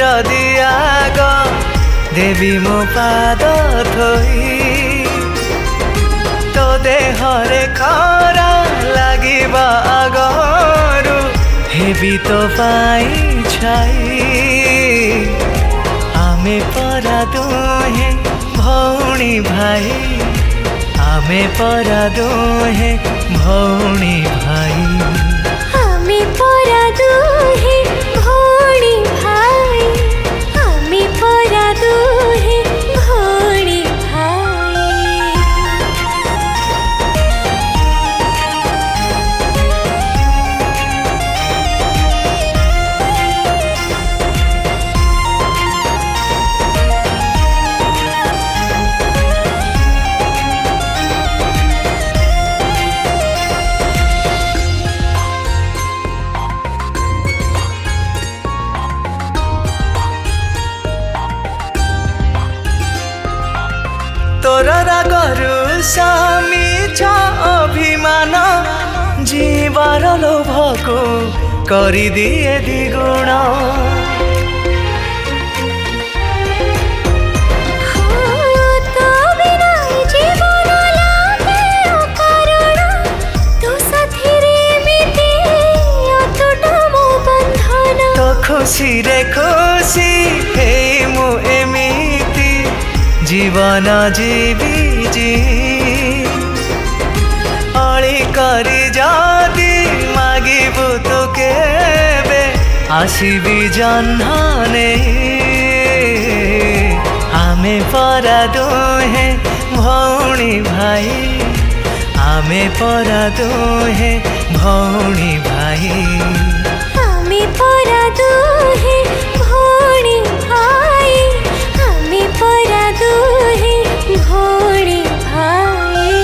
जदि आग देवी मो पाद थोई तो देहरे खरा लागिबा आगरु हेबी तो पाई छाई आमे परा दुहे भौणी भाई आमे परा दुहे भौणी भाई आमे परा दुहे भौणी भाई आमे परा दुहे भौणी भाई। तोर रागरु सामी छ अभिमान जीवार लोभको करिदिए द्विगुण खुशी रे खुशी हे मु एमिति जीवन जीवी जी अली करी जदि मागिबु तु केबे आसिबी जन्हने आमे परा दुहे भौणी भाई आमे परा दुहे भौणी भाई आमे परा दुहे भौणी भाई आमे परा दुहे भौणी भाई।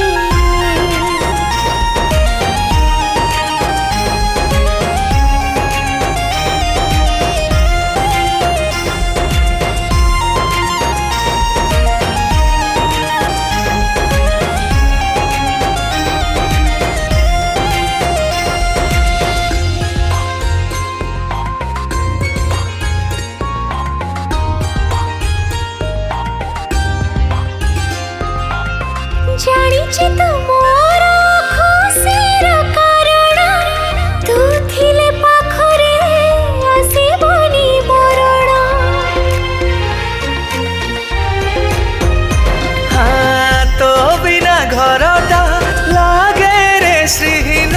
जानिछि तो मोर खुशीर कारण तू थिले पाखरे आसिबनी मरण। हाँ तो बिना घरटा लागे रे श्रीहीन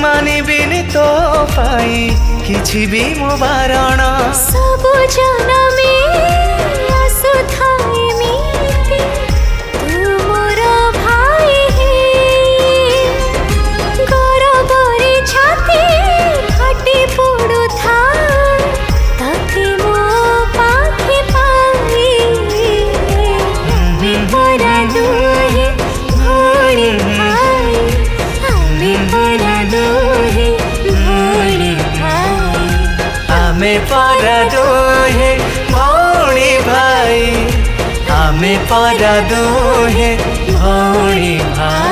मानिबिनी तो पाई किछि भी मो बारण सब जनमे आसुथाई मिति तू मोर भाई गौरवरे छाती फाटी पड़ुथा ताते मो पाखे पाई आमे परा दुहे भौणी भाई आमे परा दुहे भौणी भाई आमे परा दुहे भौणी भाई आमे परा दुहे भौणी भाई।